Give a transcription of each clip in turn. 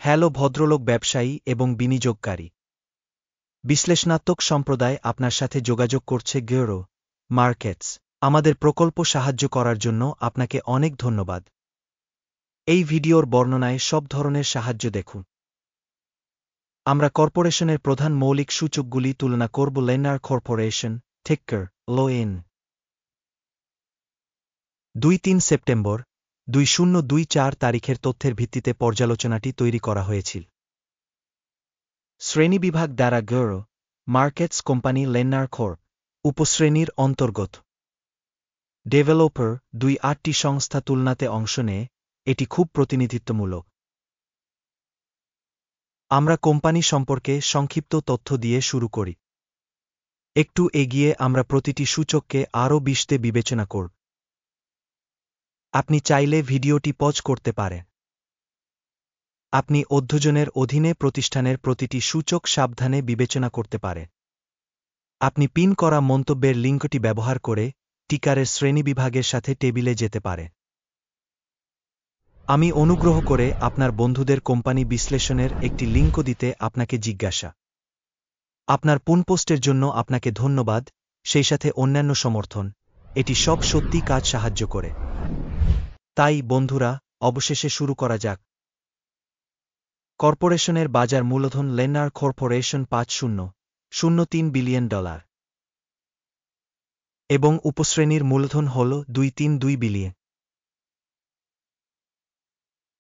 Hello ভদ্রলোক ব্যবসায়ী এবং বিনিয়োগকারী। বিশ্লেষণাত্মক সম্প্রদায় আপনার সাথে যোগাযোগ করছে গেরো মার্কেটস। আমাদের প্রকল্প সাহায্য করার জন্য আপনাকে অনেক ধন্যবাদ। এই ভিডিওর বর্ণনায় সব ধরনের সাহায্য দেখুন। আমরা কর্পোরেশনের প্রধান মৌলিক সূচকগুলি তুলনা করব। লেনার কর্পোরেশন, টিক্কার LON। ২-৩ সেপ্টেম্বর ২০২৪ তারিখের তথ্যের ভিত্তিতে পর্যালোচনাটি তৈরি করা হয়েছিল। শ্রেণীবিভাগ দ্বারা গেরো মার্কেটস কোম্পানি লেনার কর্প উপশ্রেণীর অন্তর্গত। ডেভেলপার ২-৮টি সংস্থা তুলনাতে অংশ নেয়। এটি খুব প্রতিনিধিত্বমূলক। আমরা কোম্পানি সম্পর্কে সংক্ষিপ্ত তথ্য দিয়ে শুরু করি। একটু এগিয়ে আমরা প্রতিটি সূচককে আরও বিশদে বিবেচনা করব। আপনি চাইলে ভিডিওটি পজ করতে পারেন। আপনি অধ্যয়নের অধীনে প্রতিষ্ঠানের প্রতিটি সূচক সাবধানে বিবেচনা করতে পারেন। আপনি পিন করা মন্তব্যের লিঙ্কটি ব্যবহার করে টিকারের শ্রেণীবিভাগের সাথে টেবিলে যেতে পারে। আমি অনুগ্রহ করে আপনার বন্ধুদের কোম্পানি বিশ্লেষণের একটি লিঙ্ক দিতে আপনাকে জিজ্ঞাসা। আপনার পুনপোস্টের জন্য আপনাকে ধন্যবাদ, সেই সাথে অন্যান্য সমর্থন। এটি সব সত্যি কাজ সাহায্য করে। তাই বন্ধুরা, অবশেষে শুরু করা যাক। কর্পোরেশনের বাজার মূলধন লেনার কর্পোরেশন $৫.০০৩ বিলিয়ন এবং উপশ্রেণীর মূলধন হল $২.৩২ বিলিয়ন।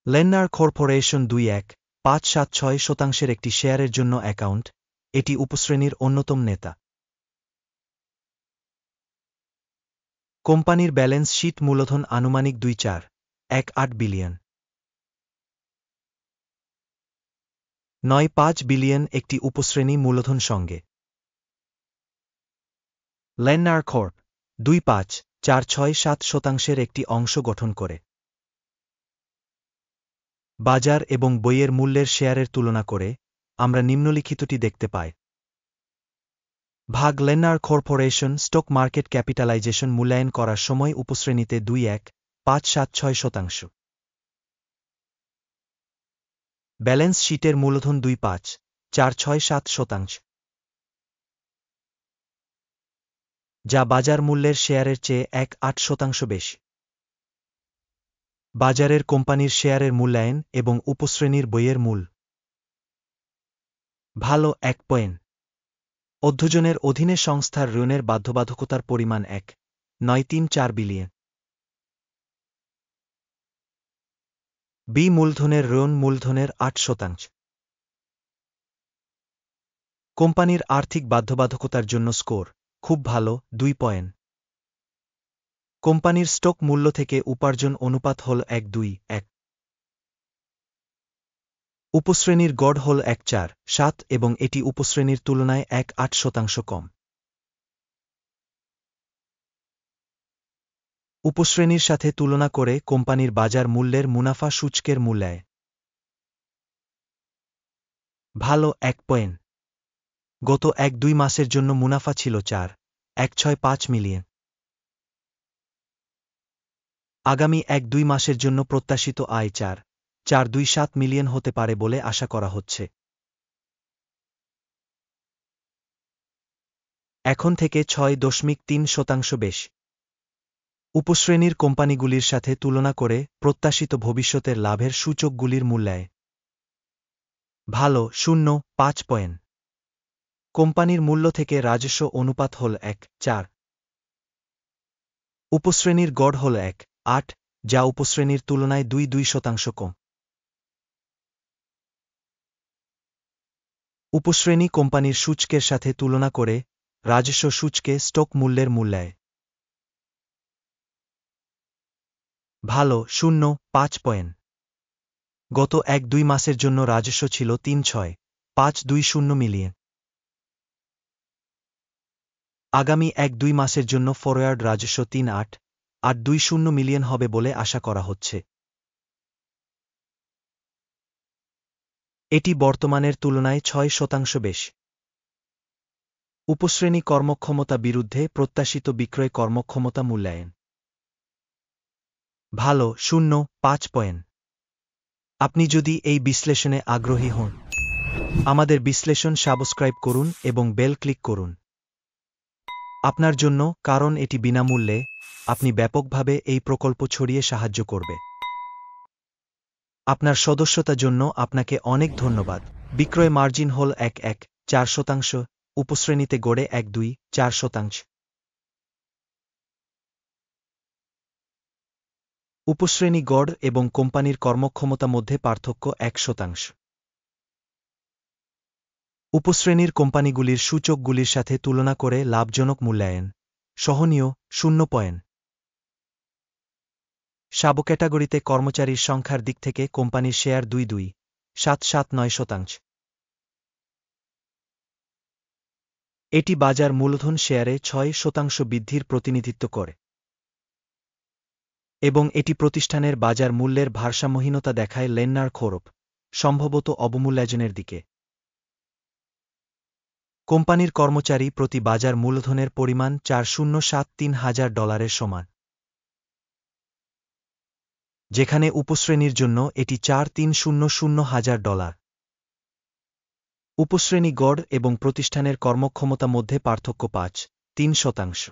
লেনার কর্পোরেশন ২.১৫৭৬% একটি শেয়ারের জন্য অ্যাকাউন্ট। এটি উপশ্রেণীর অন্যতম নেতা। কোম্পানির ব্যালেন্স শীট মূলধন আনুমানিক $২.৪১৮ বিলিয়ন। ৯.৫ বিলিয়ন একটি উপশ্রেণী মূলধন সঙ্গে। লেনার কর্প ২.৪৬৭% একটি অংশ গঠন করে। বাজার এবং বইয়ের মূল্যের শেয়ারের তুলনা করে আমরা নিম্নলিখিতটি দেখতে পাই। ভাগ লেনার কর্পোরেশন স্টক মার্কেট ক্যাপিটালাইজেশন মূল্যায়ন করার সময় উপশ্রেণীতে ২.১৫৭৬%। ব্যালেন্স শীটের মূলধন ২.৪৬৭%, যা বাজার মূল্যের শেয়ারের চেয়ে ১.৮% বেশি। বাজারের কোম্পানির শেয়ারের মূল্যায়ন এবং উপশ্রেণীর বইয়ের মূল। ভালো ১ পয়েন্ট। অধ্যয়নের অধীনে সংস্থার ঋণের বাধ্যবাধকতার পরিমাণ ১.৯৩৪ বিলিয়ন। বি মূলধনের ঋণ মূলধনের ৮%। কোম্পানির আর্থিক বাধ্যবাধকতার জন্য স্কোর খুব ভালো ২ পয়েন্ট। কোম্পানির স্টক মূল্য থেকে উপার্জন অনুপাত হল ১:২:১। উপশ্রেণীর গড় হল ১.৪৭ এবং এটি উপশ্রেণীর তুলনায় ১.৮% কম। উপশ্রেণীর সাথে তুলনা করে কোম্পানির বাজার মূল্যের মুনাফা সূচকের মূল্যায়। ভালো ১ পয়েন্ট। গত ১-২ মাসের জন্য মুনাফা ছিল $৪.১৬৫ মিলিয়ন। আগামী ১-২ মাসের জন্য প্রত্যাশিত আয় $৪.৪২৭ মিলিয়ন হতে পারে বলে আশা করা হচ্ছে। এখন থেকে ৬.৩% বেশি। উপশ্রেণীর কোম্পানিগুলির সাথে তুলনা করে প্রত্যাশিত ভবিষ্যতের লাভের সূচকগুলির মূল্যায়। ভালো ০.৫ পয়েন্ট। কোম্পানির মূল্য থেকে রাজস্ব অনুপাত হল ১.৪। উপশ্রেণীর গড় হল ১.৮, যা উপশ্রেণীর তুলনায় ২.২% কম। উপশ্রেণী কোম্পানির সূচকের সাথে তুলনা করে রাজস্ব সূচকে স্টক মূল্যের মূল্যায়। ভালো ০.৫ পয়েন্ট। গত ১-২ মাসের জন্য রাজস্ব ছিল $৩.৬৫২০ মিলিয়ন। আগামী ১-২ মাসের জন্য ফরওয়ার্ড রাজস্ব $৩.৮৮২০ মিলিয়ন হবে বলে আশা করা হচ্ছে। এটি বর্তমানের তুলনায় ৬% বেশি। উপশ্রেণী কর্মক্ষমতা বিরুদ্ধে প্রত্যাশিত বিক্রয় কর্মক্ষমতা মূল্যায়ন। ভালো ০.৫ পয়েন্ট। আপনি যদি এই বিশ্লেষণে আগ্রহী হন, আমাদের বিশ্লেষণ সাবস্ক্রাইব করুন এবং বেল ক্লিক করুন। আপনার জন্য, কারণ এটি বিনামূল্যে, আপনি ব্যাপকভাবে এই প্রকল্প ছড়িয়ে সাহায্য করবে। আপনার সদস্যতার জন্য আপনাকে অনেক ধন্যবাদ। বিক্রয় মার্জিন হল 1.4%, উপশ্রেণীতে গড়ে 1.2-4%। উপশ্রেণী গড় এবং কোম্পানির কর্মক্ষমতা মধ্যে পার্থক্য 1%। উপশ্রেণীর কোম্পানিগুলির সূচকগুলির সাথে তুলনা করে লাভজনক মূল্যায়ন সহনীয় 0 পয়েন্ট। সাবক্যাটাগরিতে কর্মচারীর সংখ্যার দিক থেকে কোম্পানির শেয়ার 2.779%। এটি বাজার মূলধন শেয়ারে 6% বৃদ্ধির প্রতিনিধিত্ব করে এবং এটি প্রতিষ্ঠানের বাজার মূল্যের ভারসাম্যহীনতা দেখায় লেন্নার খোরপ, সম্ভবত অবমূল্যায়নের দিকে। কোম্পানির কর্মচারী প্রতি বাজার মূলধনের পরিমাণ $4,073,000 সমান, যেখানে উপশ্রেণীর জন্য এটি $4,300,000। উপশ্রেণী গড় এবং প্রতিষ্ঠানের কর্মক্ষমতা মধ্যে পার্থক্য 5.3%।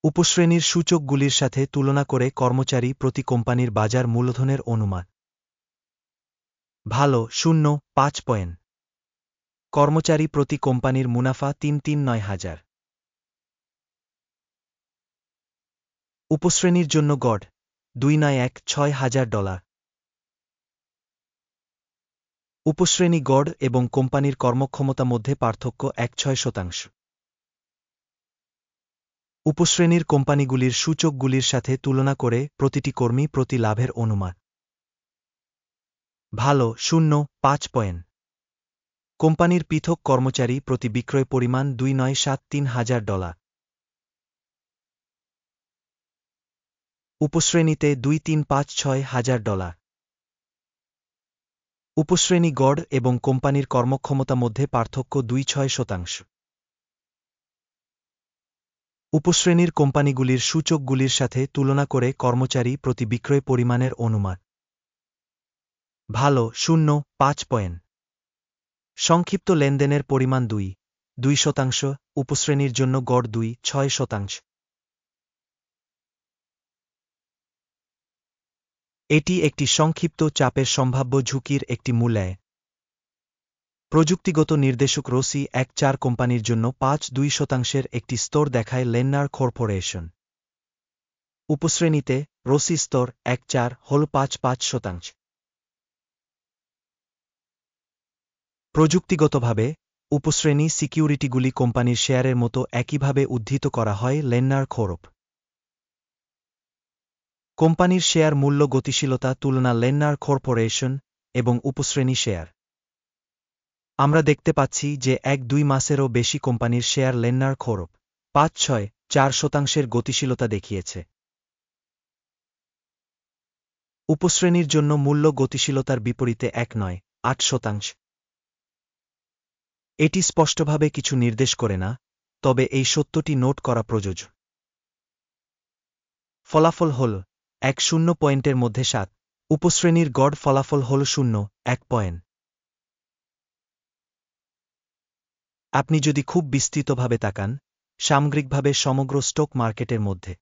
উপশ্রেণীর সূচকগুলির সাথে তুলনা করে কর্মচারী প্রতি কোম্পানির বাজার মূলধনের অনুমান ভালো 0.5 পয়েন্ট। কর্মচারী প্রতি কোম্পানির মুনাফা 3,39,000। উপশ্রেণীর জন্য গড় $2,106,000। উপশ্রেণী গড় এবং কোম্পানির কর্মক্ষমতা মধ্যে পার্থক্য 1.6%। উপশ্রেণীর কোম্পানিগুলির সূচকগুলির সাথে তুলনা করে প্রতিটি কর্মী প্রতি লাভের অনুমান ভালো 0.5 পয়েন্ট। কোম্পানির পৃথক কর্মচারী প্রতি বিক্রয় পরিমাণ $2,973,000। উপশ্রেণীতে $2,356,000। উপশ্রেণী গড় এবং কোম্পানির কর্মক্ষমতা মধ্যে পার্থক্য 2.6%। উপশ্রেণীর কোম্পানিগুলির সূচকগুলির সাথে তুলনা করে কর্মচারী প্রতি বিক্রয় পরিমাণের অনুমান ভালো 0.5 পয়েন্ট। সংক্ষিপ্ত লেনদেনের পরিমাণ 2%, উপশ্রেণীর জন্য গড় 2.6%। এটি একটি সংক্ষিপ্ত চাপের সম্ভাব্য ঝুঁকির একটি মূল্যায়ন। প্রযুক্তিগত নির্দেশক রোসি 1.4 কোম্পানির জন্য 5.2% একটি স্তর দেখায় লেন্নার কর্পোরেশন। উপশ্রেণীতে রোসি স্তর 1.4 হল 5.5%। প্রযুক্তিগতভাবে উপশ্রেণী সিকিউরিটিগুলি কোম্পানির শেয়ারের মতো একইভাবে উদ্ধৃত করা হয় লেন্নার খোরপ। কোম্পানির শেয়ার মূল্য গতিশীলতা তুলনা লেন্নার কর্পোরেশন এবং উপশ্রেণী শেয়ার। আমরা দেখতে পাচ্ছি যে 1-2 মাসেরও বেশি কোম্পানির শেয়ার লেন্নার খোরপ 5.6-4% গতিশীলতা দেখিয়েছে। উপশ্রেণীর জন্য মূল্য গতিশীলতার বিপরীতে 1.9-8%। এটি স্পষ্টভাবে কিছু নির্দেশ করে না, তবে এই সত্যটি নোট করা প্রযোজ্য। ফলাফল হল 1.0 পয়েন্টের মধ্যে 7। উপশ্রেণীর গড় ফলাফল হল 0.1 পয়েন্ট। আপনি যদি খুব বিস্তৃতভাবে তাকান, সামগ্রিকভাবে সমগ্র স্টক মার্কেটের মধ্যে,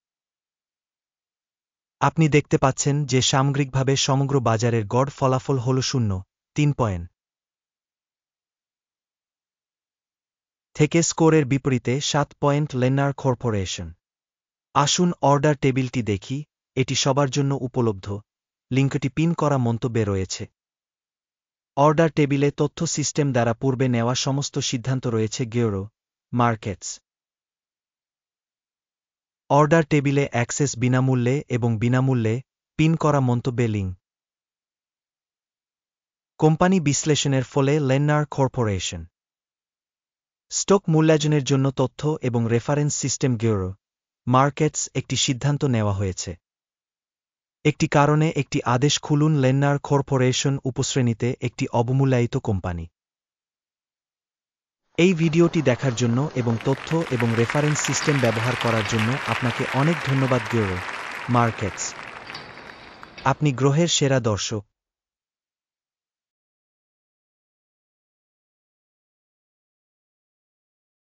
আপনি দেখতে পাচ্ছেন যে সামগ্রিকভাবে সমগ্র বাজারের গড় ফলাফল হল 0.3 পয়েন্ট থেকে স্কোরের বিপরীতে 7 পয়েন্ট লেন্নার কর্পোরেশন। আসুন অর্ডার টেবিলটি দেখি, এটি সবার জন্য উপলব্ধ, লিঙ্কটি পিন করা মন্তব্যে রয়েছে। অর্ডার টেবিলে তথ্য সিস্টেম দ্বারা পূর্বে নেওয়া সমস্ত সিদ্ধান্ত রয়েছে গিওরো মার্কেটস। অর্ডার টেবিলে অ্যাক্সেস বিনামূল্যে এবং বিনামূল্যে পিন করা মন্তব্যে লিঙ্ক। কোম্পানি বিশ্লেষণের ফলে লেন্নার কর্পোরেশন। স্টক মূল্যায়নের জন্য তথ্য এবং রেফারেন্স সিস্টেম গিওরো মার্কেটস একটি সিদ্ধান্ত নেওয়া হয়েছে। একটি কারণে একটি আদেশ খুলুন লেন্নার কর্পোরেশন উপশ্রেণীতে একটি অবমূল্যায়িত কোম্পানি। এই ভিডিওটি দেখার জন্য এবং তথ্য এবং রেফারেন্স সিস্টেম ব্যবহার করার জন্য আপনাকে অনেক ধন্যবাদ গিওরো মার্কেটস। আপনি গ্রহের সেরা দর্শক।